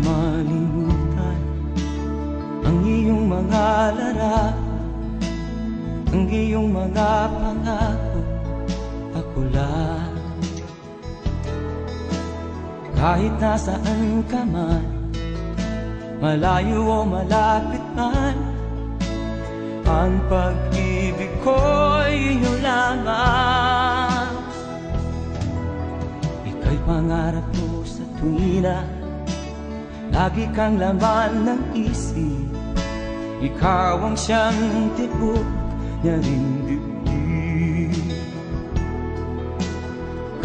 malimutan ang iyong mga larawan, ang iyong mga pangako, ako lang. Kahit nasaan ka man, malayo o malapit man, ang pag-ibig ko'y inyo lamang. Ika'y pangarap ko sa tuwina, lagi kang laman ng isip. Ikaw ang siyang tibok niya rin dibdib.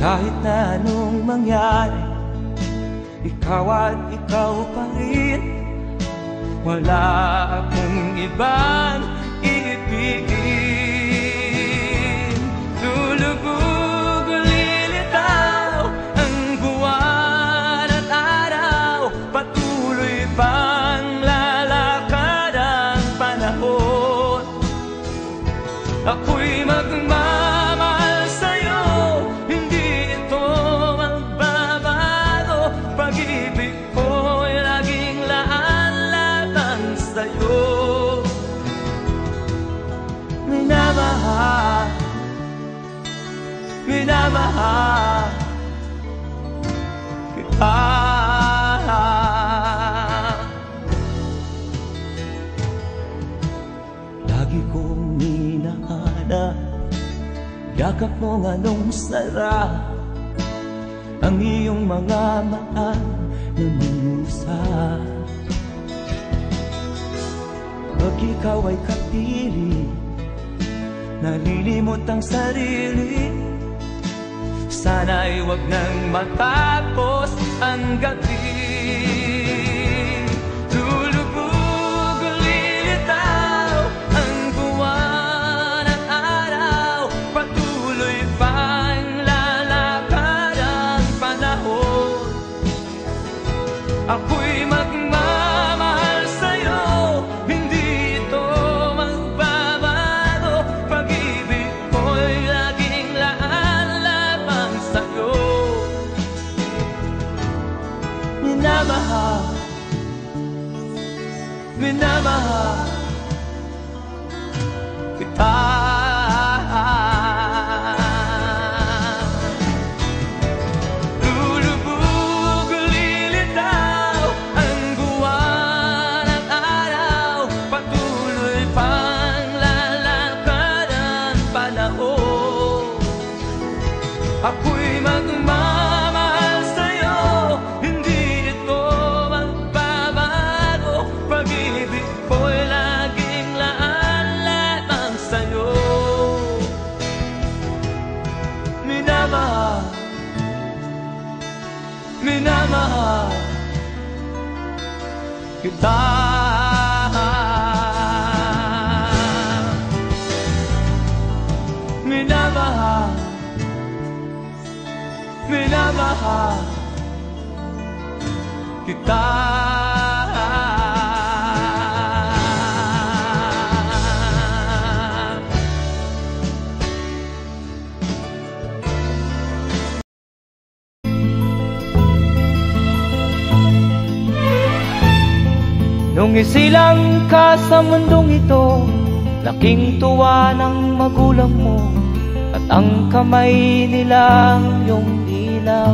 Kahit na anong mangyari, ikaw at ikaw pa rin. Wala akong ibang iibigin. Lulubog o lilitaw ang buwan at araw, patuloy pang lalakad ang panahon. Ako'y magmamahal sa'yo, hindi ito magbabago. Pag-ibig ko'y laging laan-laan sa'yo. Minamahal, minamahal kita. Lagi kong hinahanap yakap mo nga nung sarap, ang iyong mga mata na minusap. Pag ikaw ay kapiling, nalilimot ang sarili. Sana'y wag nang matapos ang gabi. Lulubog o lilitaw ang buwan at araw, patuloy pang lalakad ang panahon. Ako'y magmamahal sa'yo, hindi ito magbabago. Pag-ibig ko'y laging laan lamang sa'yo. Minamahal, minamahal kita. Lulubog o lilitaw ang buwan at araw, patuloy pang lalakad ang panahon. Ako'y magmamahal sa'yo, hindi ito magbabago. Pag-ibig ko'y laging laan lamang sa'yo. Minamahal, minamahal kita. Minamahal, minamahal kita. Nung isilang ka sa mundong ito, laking tuwa ng magulang mo, at ang kamay nila ang iyong ilaw.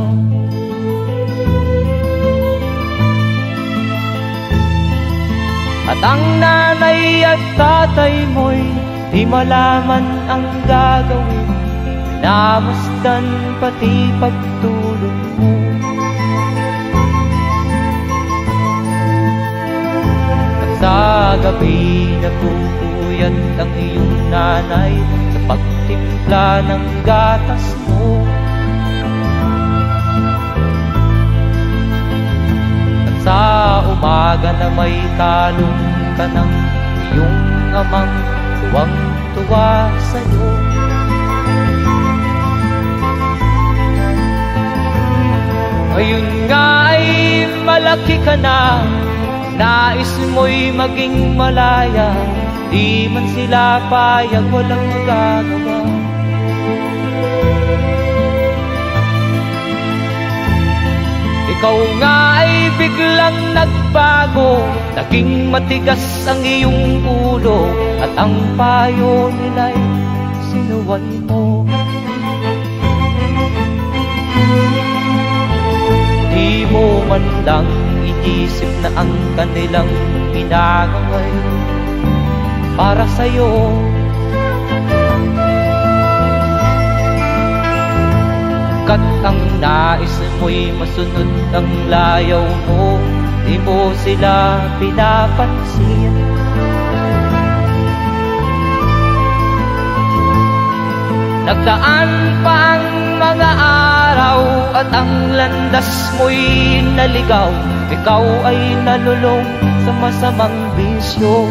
At ang nanay at tatay mo'y di malaman ang gagawin, minamasdan pati pagtulog mo. At sa gabi nagpupuyat ang iyong nanay sa pagtimpla ng gatas mo. At sa umaga na may talong ka ng iyong amang tuwang-tuwa sa'yo. Ngayon nga ay malaki ka na, nais mo'y maging malaya, di man sila payag, walang magagawa. Ikaw nga ay biglang nagbago, naging matigas ang iyong ulo, at ang payo nila'y sinuway mo. Di mo man lang iisip na ang kanilang ginagaway para sa'yo. Kat ang nais mo'y masunod ang layaw mo, di mo sila pinapansin. Nagdaan pa ang mga araw at ang landas mo'y naligaw, ikaw ay nalulong sa masamang bisyo.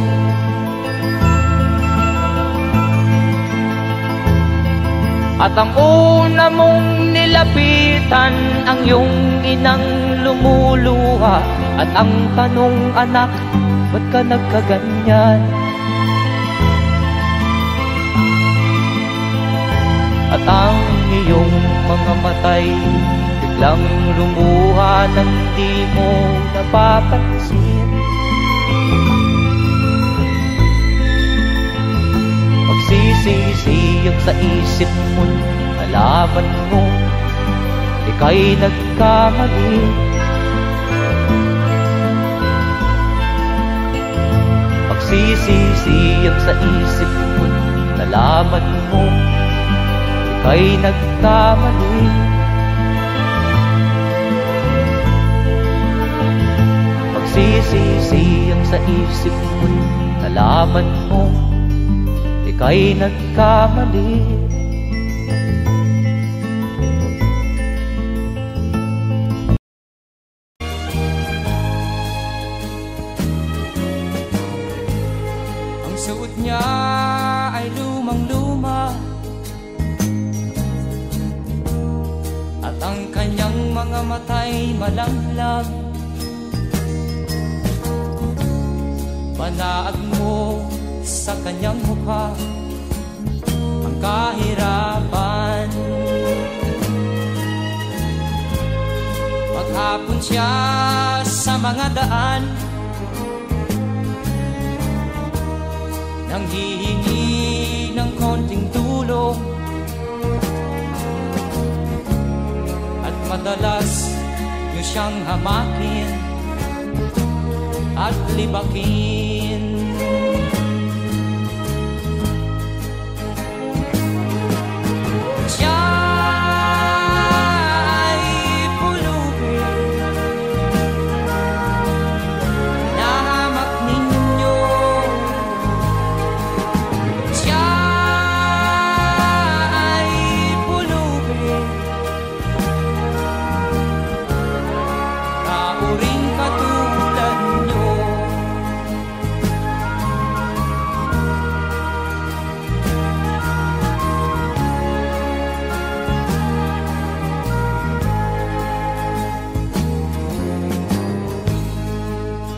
At ang una mong nilapitan ang iyong inang lumuluha, at ang tanong, anak, ba't ka nagkaganyan? At ang iyong mga matay biglang lumuha nang di mo napapansin. Magsisisiyag sa isip mo, nalaman mo ika'y nagkamali. Magsisisiyag sa isip mo, nalaman mo ika'y nagkamali. Magsisisiyag sa isip mo, nalaman mo ika'y nagkamali. Ang suot niya ay lumang-luma, at ang kanyang mga matay malanglang. Panaag mo sa kanyang mukha ang kahirapan. Maghapon siya sa mga daan, nanghihingi ng konting tulong, at madalas niyo siyang hamakin at libakin.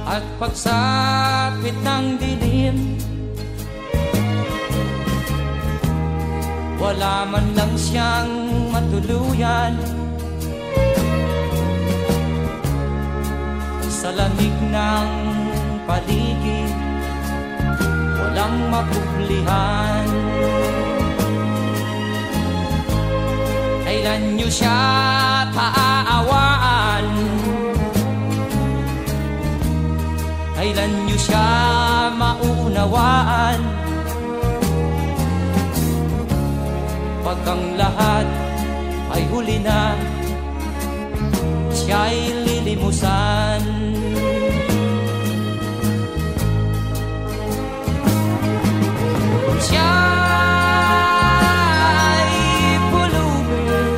At pagsapit ng dilim, wala man lang siyang matuluyan. Sa lamig ng paligid, walang mapuplihan. Kailan niyo siya paaawaan? Kailan niyo siya maunawaan? Pag ang lahat ay huli na, siya'y lilimusan. Siya'y pulubin,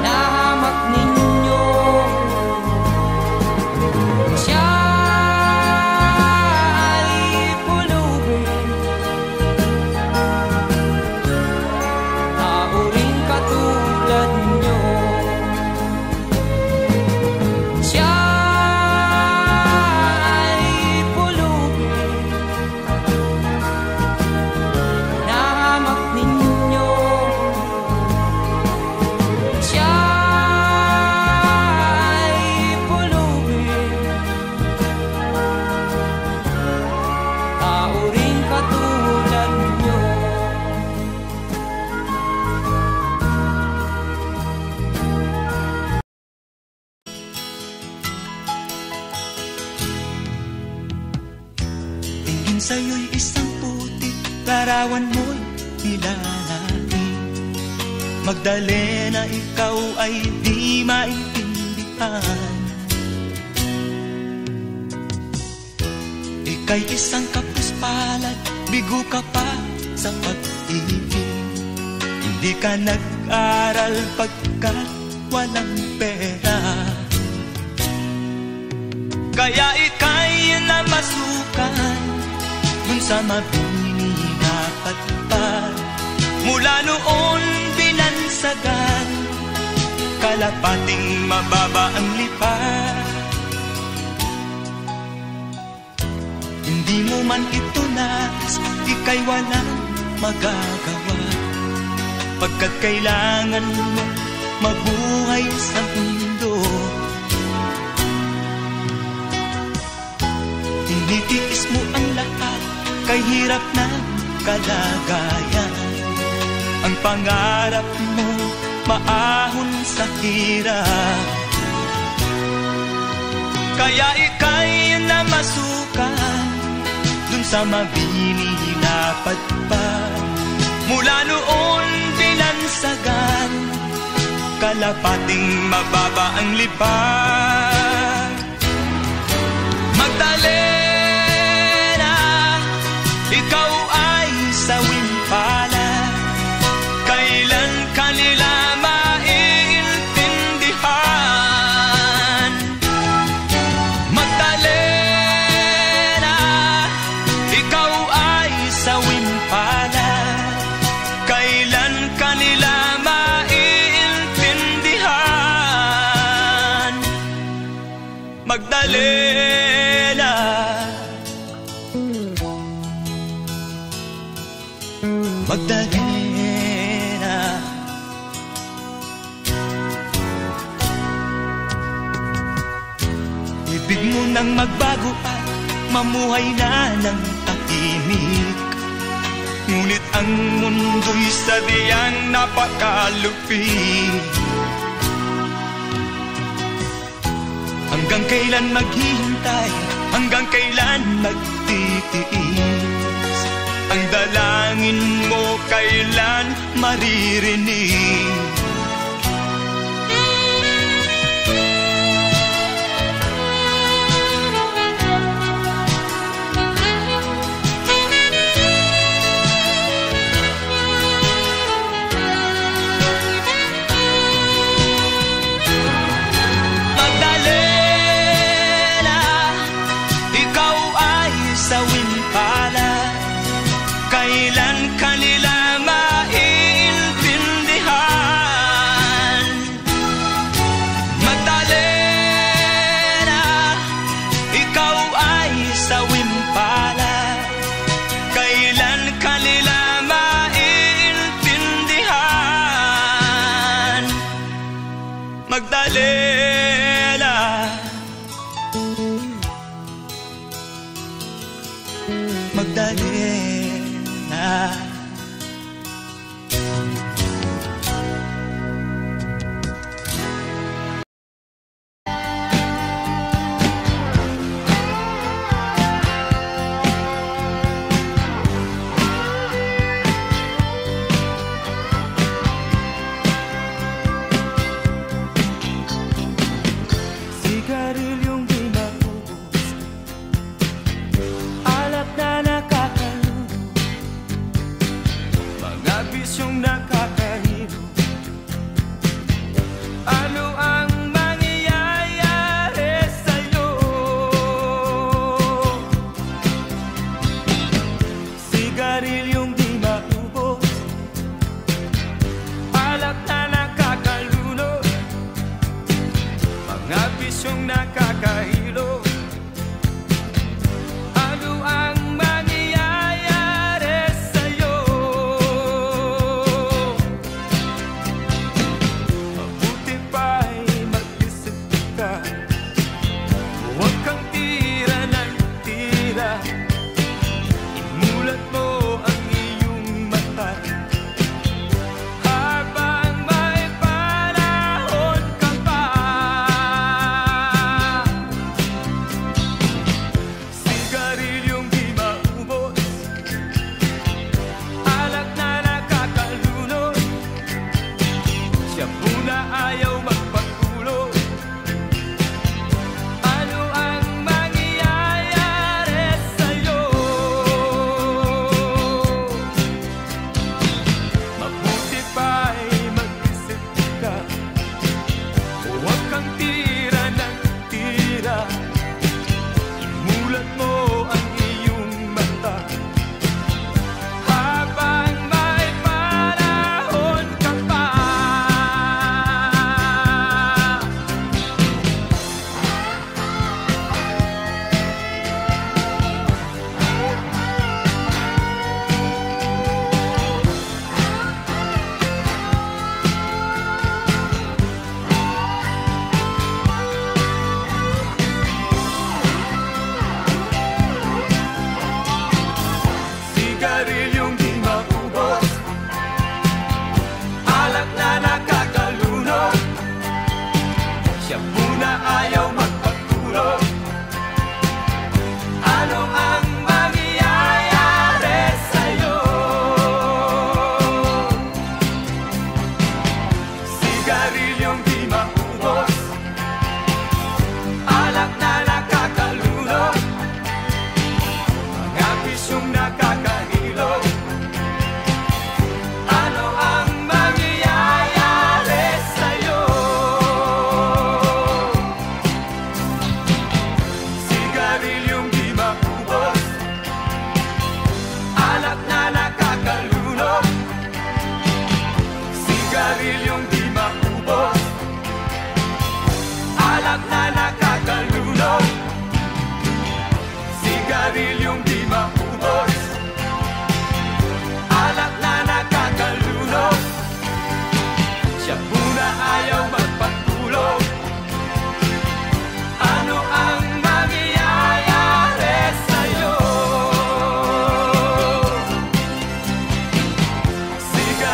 nahamak ninyo. Siya'y pulubin, nauring katulad nyo. Siya'y pulubin, sa'yo'y isang putik, larawan mo'y nilalaki. Magdalena, ikaw ay di maintindihan. Ika'y isang kapuspalad, bigo ka pa sa pag-ibig. Hindi ka nag-aral pagkat walang pera. Kaya ika'y namasukan dun sa mabini na patpad. Mula noon binansagan, kalapating mababa ang lipad. Hindi mo man ito nais, ika'y walang magagawa, pagkat kailangan mo mabuhay sa mundo. Tinitiis mo ang lahat, kay hirap na kalagayan. Ang pangarap mo maahon sa hirap. Kaya ika'y namasukan dun sa mabini na patpad. Mula noon binansagan, kalapating mababa ang lipad. Magdalena, ikaw ay sawing palad. Kailan kanila maiintindihan? Magdalena, ikaw ay sawing palad. Kailan kanila maiintindihan? Magdalena, Magdalena. Ibig mo nang magbago at mamuhay na ng tahimik. Ngunit ang mundo'y sadyang napakalupit. Hanggang kailan maghihintay? Hanggang kailan magtitiis? Ang dalangin mo kailan maririnig? Magdalena, Magdalena. Sigarilyong di maubos, alak na nakakaluno, mga bisyong nakakahilo. Ano ang mangyayari sa'yo? Sigarilyong di maubos, alak na nakakaluno, mga bisyong nakakahilo. Ano ang mangyayari sa'yo?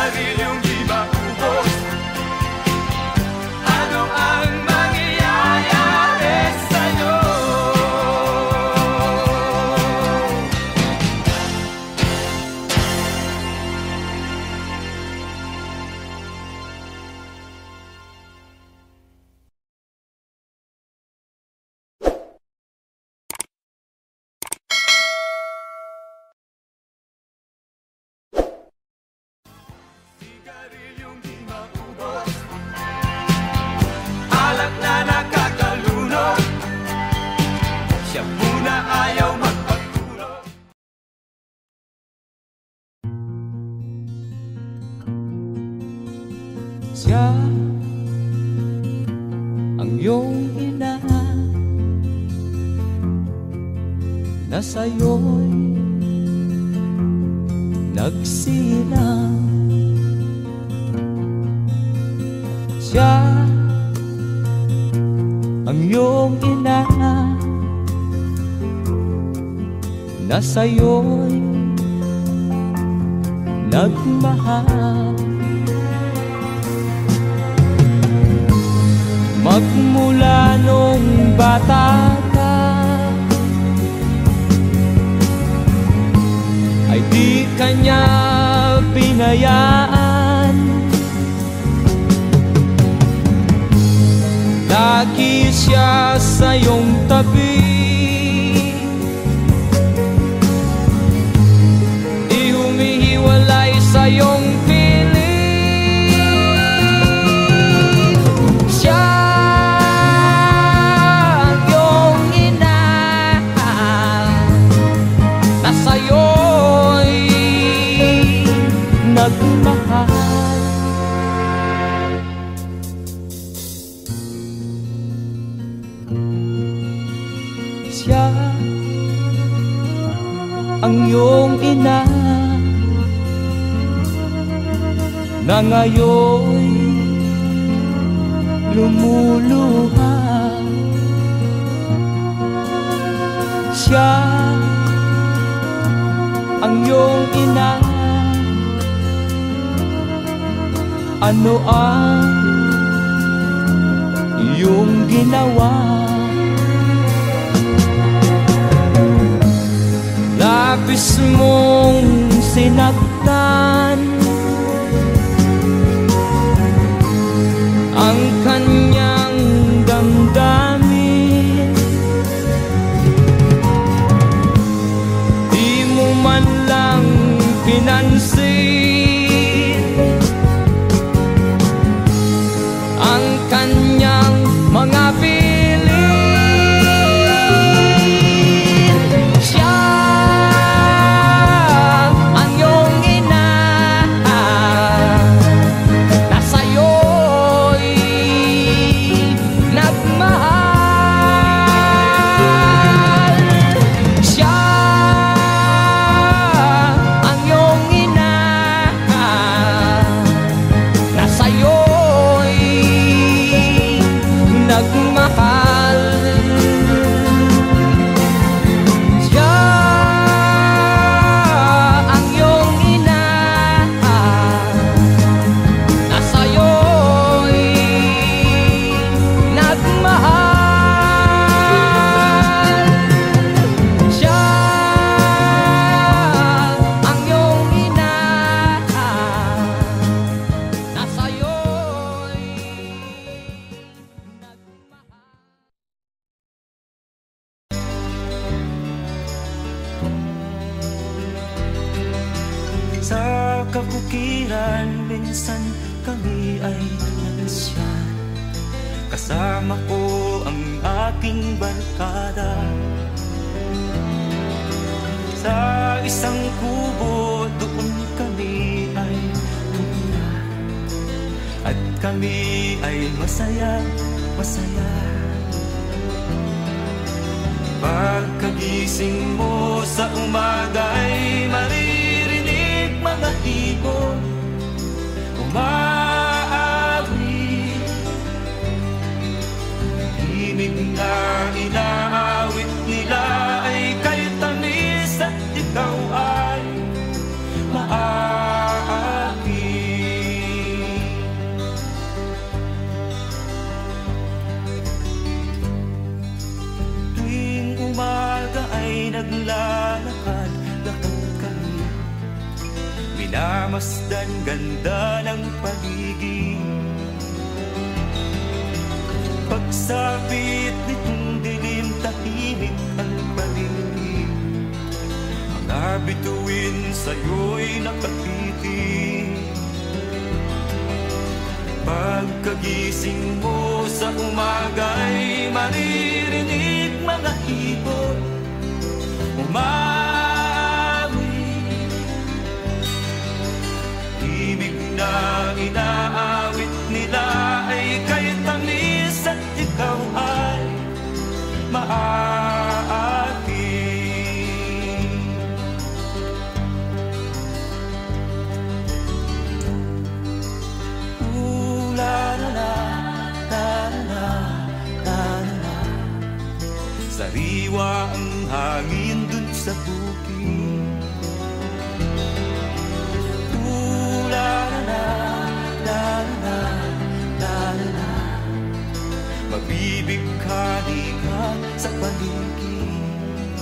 Sigarilyong di maubos, ano ang mangyayari sa'yo? Sigarilyong di maubos, alak na nakakalunod, siya muna ayaw magpatulog. Siya ang iyong ina na sa'yo'y nagsilang. Siya ang iyong ina na sa'yo'y nagmahal. Magmula nung bata ka ay di kanya pinayaan. Lagi siya sa iyong tabi, di humihiwalay sa iyong piling. Siya ang iyong ina na sa'yo'y nagmahal. Siya ang iyong ina na ngayon lumuluha. Siya ang iyong ina, ano ang iyong ginawa? Labis mong sinaktan ang kanyang damdamin. Di mo man lang pinansin ang kanyang mga piling. Siya ang iyong ina na sa'yo'y nagmahal. Siya ang iyong ina na sa'yo'y nagmahal. Siya ang iyong ina na sa'yo'y nagmahal. Siya ang iyong ina na sa'yo'y nagmahal. Sa kabukiran, minsan kami ay nalasyan. Kasama ko ang aking barkada. Sa isang kubo, doon kami ay tumira. At kami ay masaya, masaya. Pagkagising mo sa umaga'y maririnig mga ibon umaawit. Himig na inaawit nila ay kay tamis at ikaw ay maaakit. pagmamasdan ganda ng paligid. Pagsapit nitong dilim, tahimik ang paligid. Mga bituin sa'yo'y nakatitig. Pagkagising mo sa umaga'y maririnig mga ibon umawi. Ibig na inaawit nila ay kay tamis at ikaw ay maaati. Sariwa ang hangin dun sa bukid. Mabibighani ka sa paligid.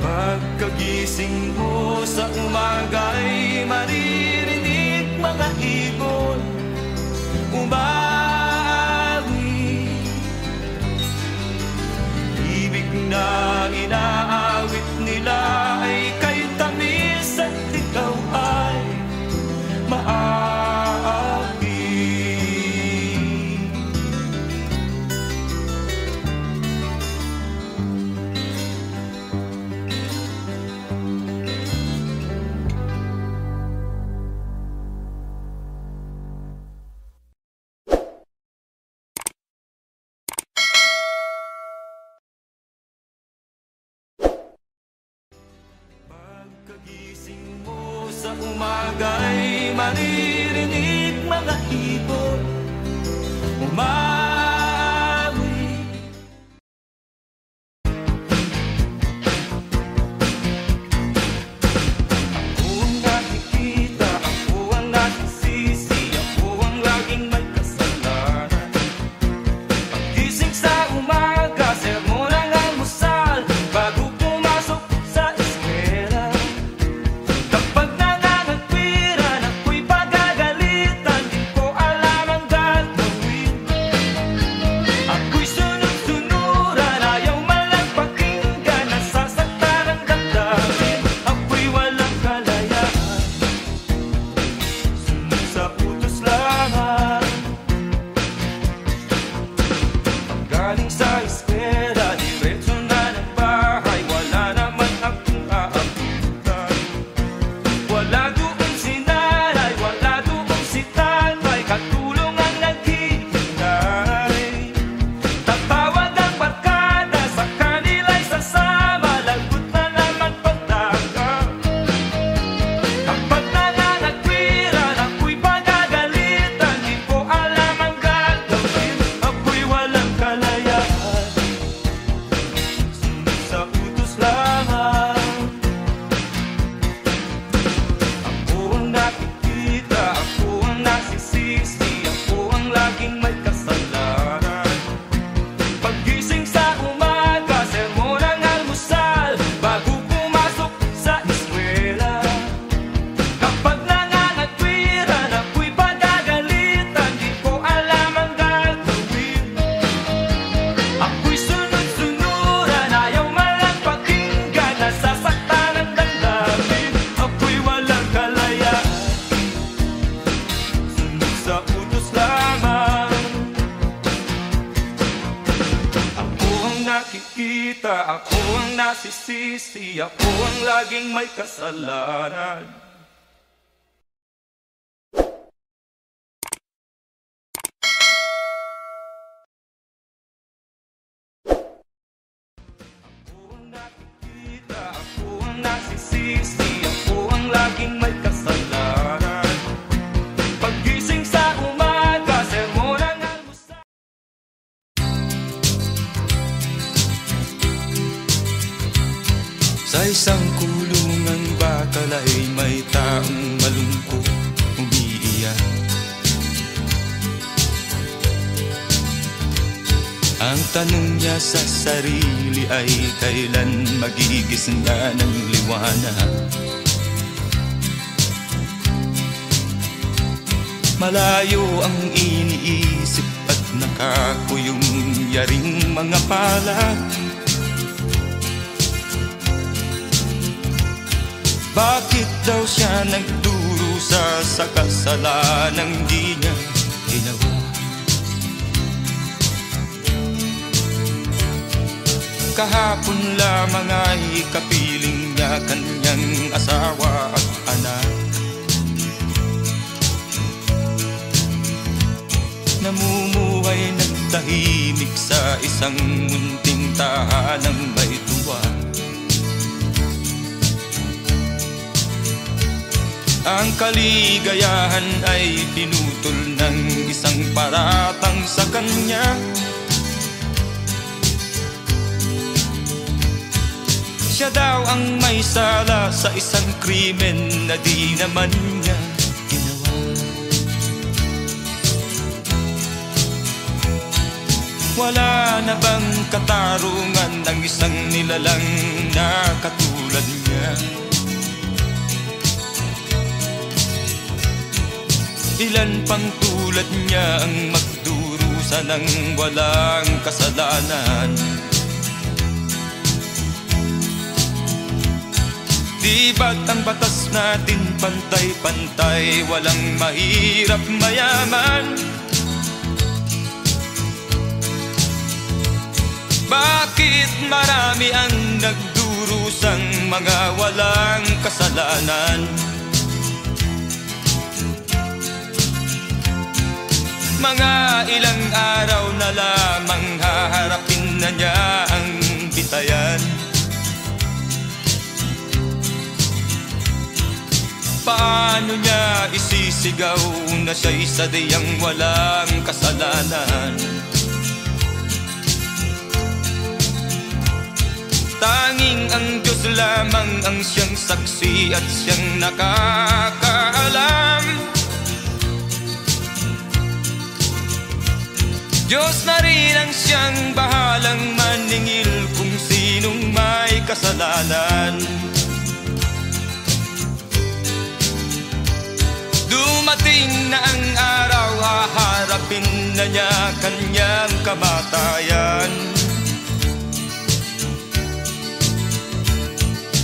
Pagkagising mo sa umaga'y maririnig mga ibon umawi. Ibig na inaawit nila ay kay tamis at ikaw ay maaari. Pagkagising mo sa umaga'y maririnig mga ibon umawi. Ako ang nakikita, ako ang nasisisi, ako ang laging may kasalanan. Paggising sa umaga, sermon ang almusal bago pumasok sa eskwela. Kapag nangangatwiran, ako'y pagagalitan, di ko alam ang gagawin. Ako'y sunod-sunuran, ayaw man lang pakinggan, nasasaktan ang damdamin. Ako'y walang kalayaan, sunod sa utos lamang. Galing sa eskwela, diretso na ng bahay, wala naman akong aabutan. Wala doon si nanay, wala doon si tatay, katulong ang naghihintay. Tatawag ang barkada, sa kanila'y sasama, lagot na naman pagdaga. Kapag nangangatwiran, ako'y pagagalitan, di ko alam ang gagawin. Ako'y walang kalayaan, sunod sa utos lamang. Ako ang nakikita, ako ang nasisisi, ako ang laging may kasalanan. Paggising sa umaga, sermon ang almusal bago pumasok sa eskwela. Kapag nangangatwiran, ako'y pagagalitan, di ko alam ang gagawin. Ako'y sunod-sunuran, ayaw man lang pakinggan, nasasaktan ang damdamin. Ako'y walang kalayaan, sunod sa utos lamang. Ako ang nakikita, ako ang nasisisi, ako ang laging may kasalanan. Ako ang nakikita, ako ang nasisisi, ako ang laging may kasalanan. Paggising sa umaga, sermon ang almusal. Sa isang kulungang bakal ay may taong malungkot umiiyak. Ang tanong niya sa sarili ay kailan magigising na ng liwanag. Malayo ang iniisip at nakakuyong yaring mga palad. Bakit daw siya nagdurusa sa kasalanang di niya ginawa? Kahapon lamang ay kapiling niya kanyang asawa at anak. Namumuhay ng tahimik sa isang munting tahanang may tuwa. Ang kaligayahan ay pinutol ng isang paratang sa kanya. Siya daw ang may sala sa isang krimen na di naman niya ginawa. Wala na bang katarungan ng isang nilalang na katulad niya? Ilan pang tulad niya ang magdurusa ng walang kasalanan? Di ba't ang batas natin pantay-pantay, walang mahirap mayaman? Bakit marami ang nagdurusang mga walang kasalanan? Mga ilang araw na lamang haharapin na niya ang bitayan. Paano niya isisigaw na siya'y sadyang walang kasalanan? Tanging ang Diyos lamang ang siyang saksi at siyang nakakaalam. Diyos na rin ang siyang bahalang maningil kung sinong may kasalanan. Dumating na ang araw, haharapin na niya kanyang kamatayan.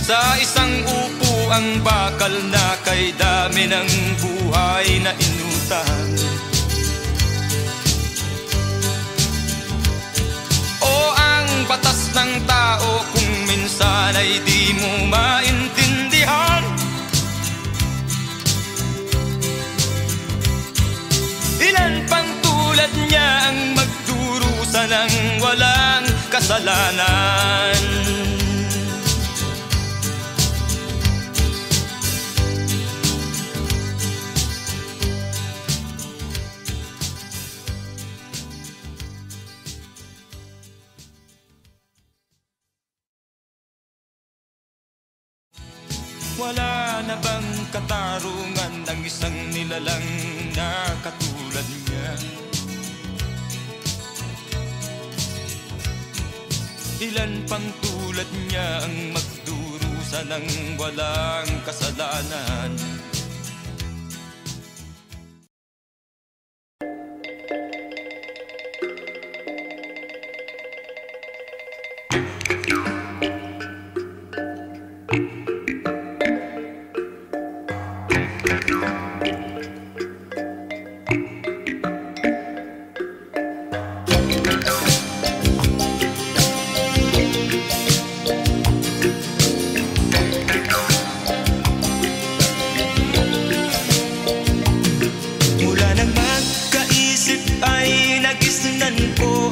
Sa isang upo ang bakal na kay dami ng buhay na inutang. O ang batas ng tao kung minsan ay di mo maintindihan. Ilan pang tulad niya ang magdurusa ng walang kasalanan? Wala na bang katarungan ng isang nilalang na katulad niya? Ilan pang tulad niya ang magdurusa ng walang kasalanan?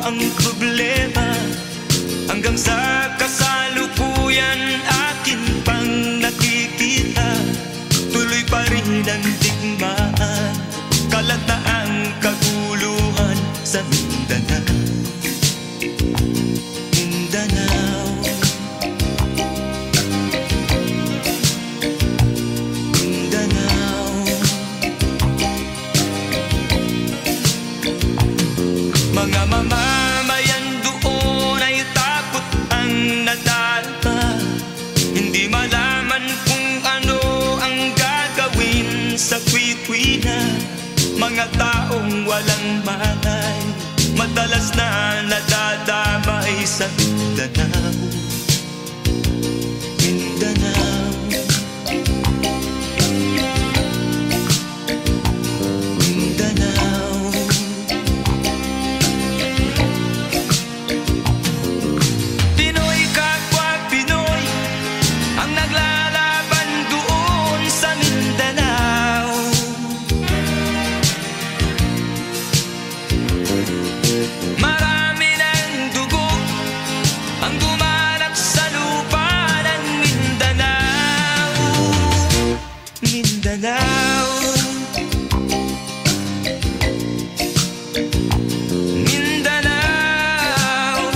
Ang problema hanggang sa kasalukuyan akin pang nakikita, tuloy pa rin ang digmaan, kalataang kaguluhan sa Mindanao. Mindanao, Mindanao. Mga mamamayan doon ay takot ang nadalpa, hindi malaman kung ano ang gagawin sa kwikwi na mga taong walang malay, madalas na nadadamay sa Mindanao. Mindanao, Mindanao. Pinoy kapwa Pinoy ang naglalaban doon sa Mindanao. Marami ng dugo ang dumalak sa lupa ng Mindanao. Mindanao, Mindanao.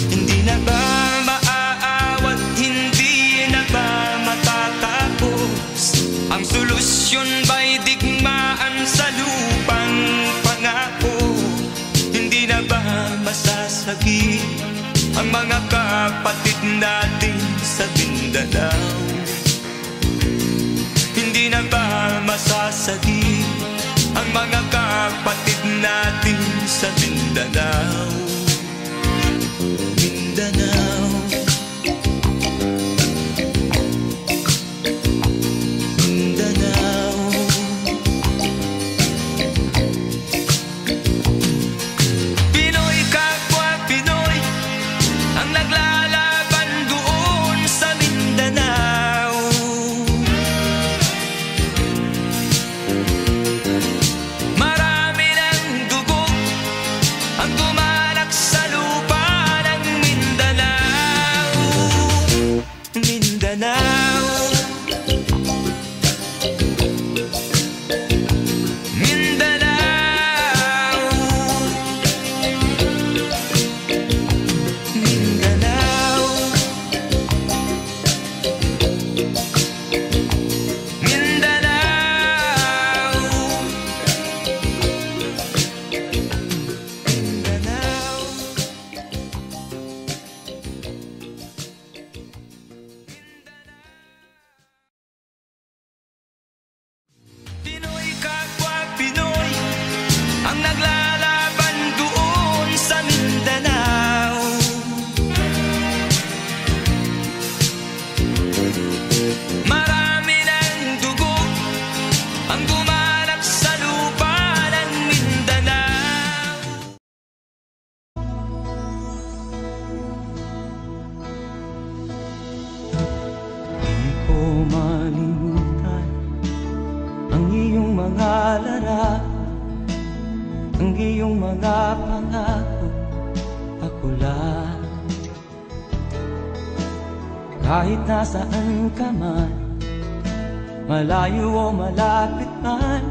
Hindi na ba maaawat, hindi na ba matatapos? Ang solusyon ba'y digmaan sa lupang pangako? Hindi na ba masasagi ang mga kapatid natin sa Mindanao? Hindi na ba masasagi ang mga kapatid natin sa Mindanao? Mindanao, Mindanao. Pinoy kapwa Pinoy ang naglalaban doon sa Mindanao. Marami ng dugo ang dumalak sa lupa ng Mindanao. Mindanao, Mindanao, Mindanao, Mindanao, Mindanao. Pinoy kapwa Pinoy ang naglalaban doon sa Mindanao. Marami ng dugo ang dumalak sa lupa ng Mindanao. Di ko malimutan ang iyong mga larawan, ang iyong mga pangako, ako lang. Kahit nasaan ka man, malayo o malapit man,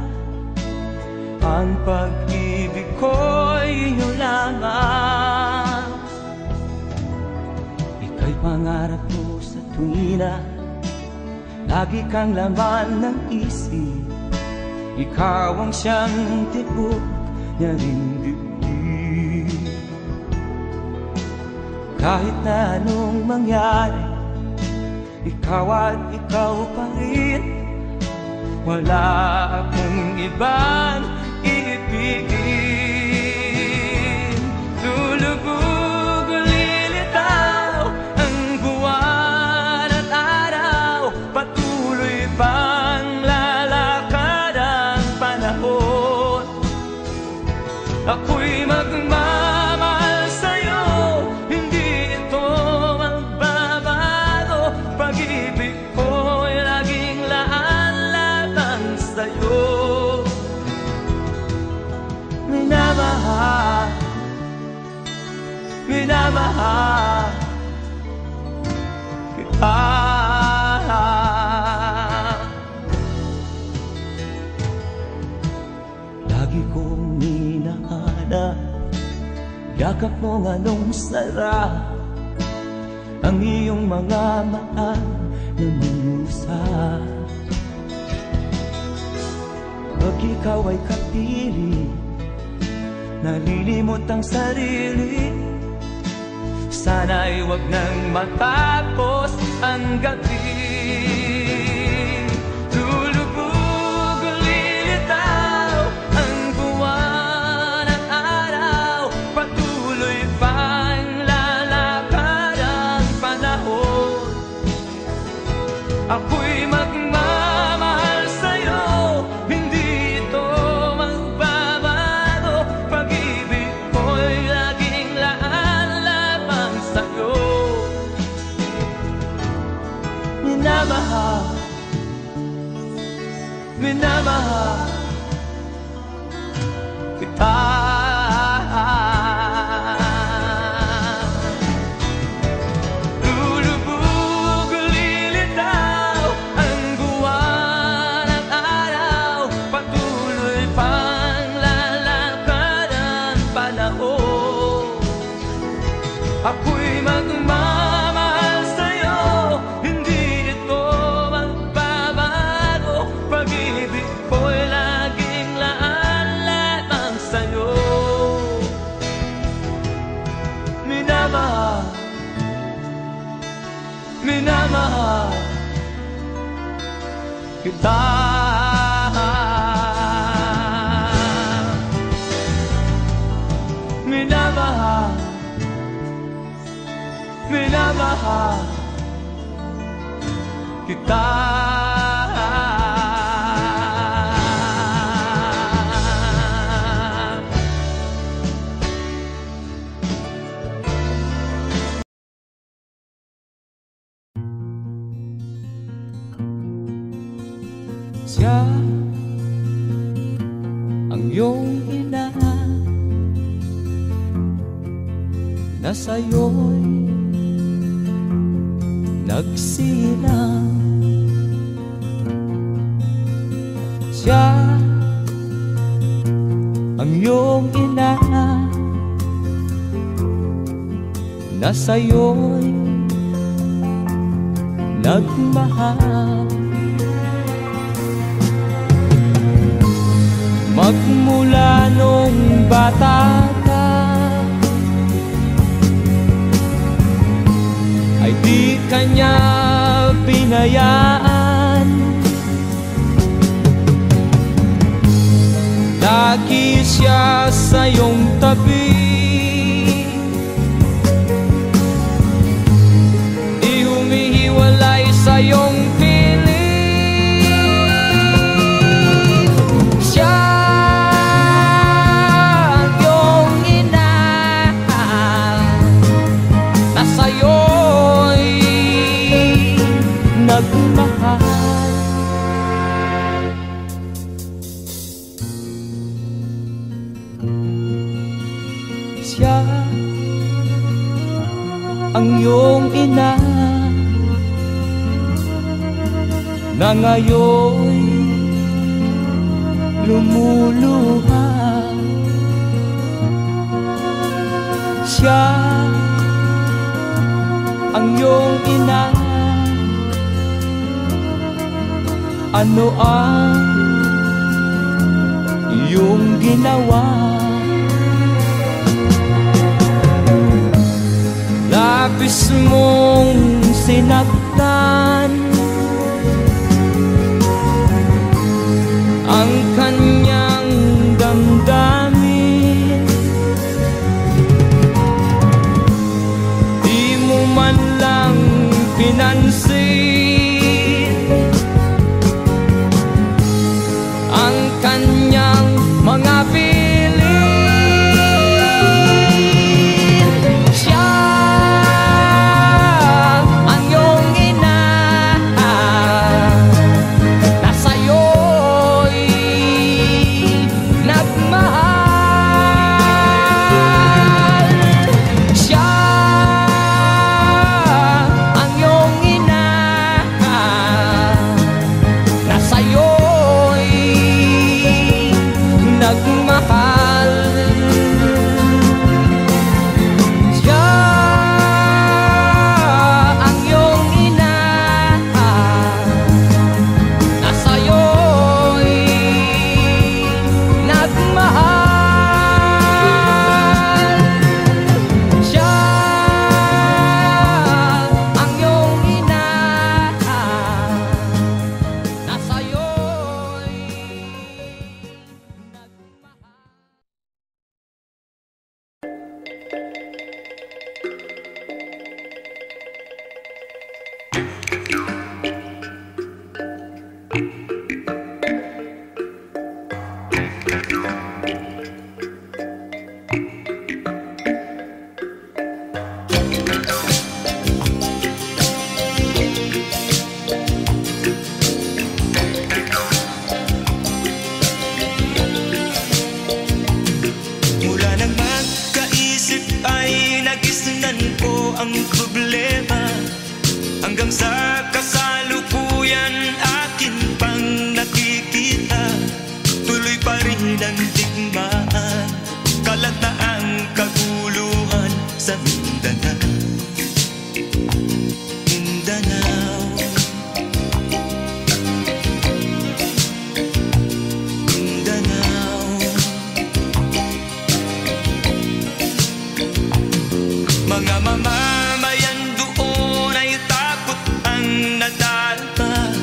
ang pag-ibig ko'y iyo lamang. Ika'y pangarap ko sa tuwina, lagi kang laman ng isip. Ikaw ang siyang tibok niya rin dibdib. Kahit na anong mangyari, ikaw at ikaw pa rin. Wala akong ibang iibigin. Lulubog o lilitaw ang buwan at araw, patuloy pang lalakad ang panahon. Ako'y magmamahal sa'yo, hindi ito magbabago. Pag-ibig ko'y laging laan-laan sa'yo. Minamahal, minamahal kita. Lagi kong hinahanap yakap mo nganong sarap, ang iyong mga mata na minusap. Pag ikaw ay kapiling, nalilimot ang sarili. Sana'y wag nang matapos ang gabi. Ako'y magmamahal sa'yo, hindi ito magbabago. Pag-ibig ko'y laging laan lamang sa'yo. Minamahal, minamahal kita. Lulubog, lilitaw ang buwan at araw, patuloy pang lalakad ang panahon. Ako'y magmamahal sa'yo, hindi ito magbabago. Pag-ibig ko'y laging laan lamang sa'yo. Minamahal, minamahal kita. Minamahal, minamahal kita. Siya ang iyong ina na sa'yo'y nagsilang. Siya ang iyong ina na sa'yo'y nagmahal. Magmula nung bata ka ay di kanya pinayaan. Lagi siya sa iyong tabi, di humihiwalay sa iyong piling. Siya nagmahal. Siya ang iyong ina na ngayon lumuluha. Siya ang iyong ina, ano ang iyong ginawa? Labis mong sinaktan ang kanyang damdamin. Di mo man lang pinansin ang kanyang mga piling. Siya ang iyong ina ng digmaan, kalataang kaguluhan sa Mindanao. Mindanao, Mindanao. Mga mamamayan doon ay takot ang nadalpa,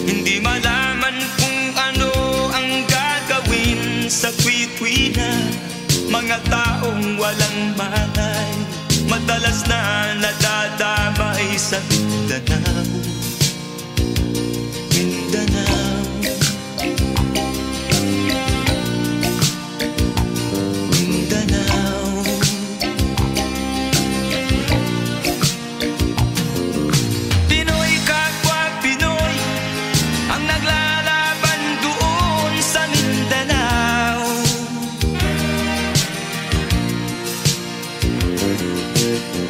hindi malaman kung ano ang gagawin sa kwit-kwina. Mga taong walang malay, madalas na nadadamay sa Mindanao. Mindanao, Mindanao. Pinoy kapwa Pinoy ang naglalaban doon sa Mindanao.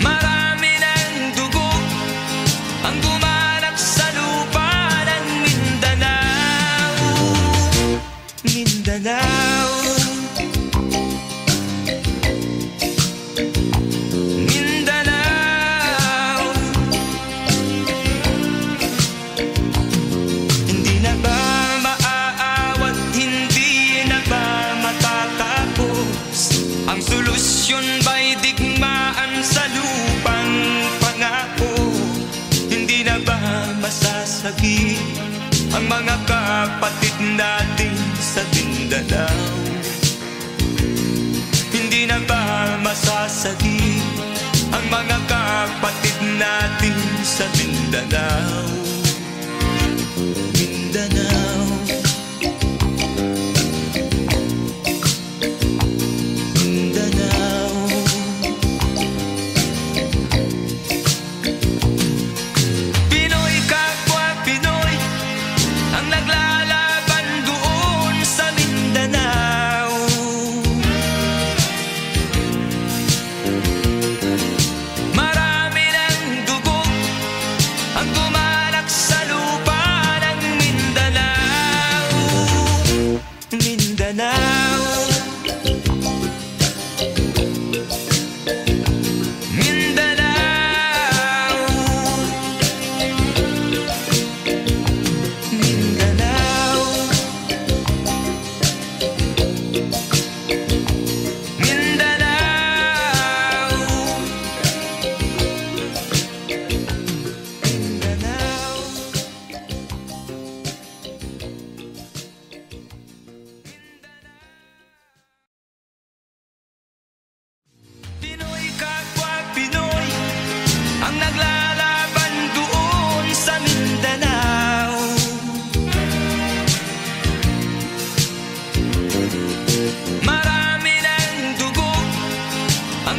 Marami ng dugo ang gumanap sa lupa ng Mindanao. Mindanao, Mindanao. Hindi na ba maaawat, hindi na ba matatapos? Ang solusyon ba'y digmaan sa lupang pangako? Hindi na ba masasagi ang mga kapatid natin sa Mindanao? Hindi na ba masasagi ang mga kapatid natin sa Mindanao? Mindanao, Mindanao. Pinoy kapwa Pinoy ang naglalaban doon sa Mindanao. Marami ng dugo ang gumalak sa lupa ng Mindanao. Mindanao, Mindanao, Mindanao, Mindanao, Mindanao. Pinoy kapwa Pinoy ang naglalaban doon sa Mindanao. Marami ng dugo ang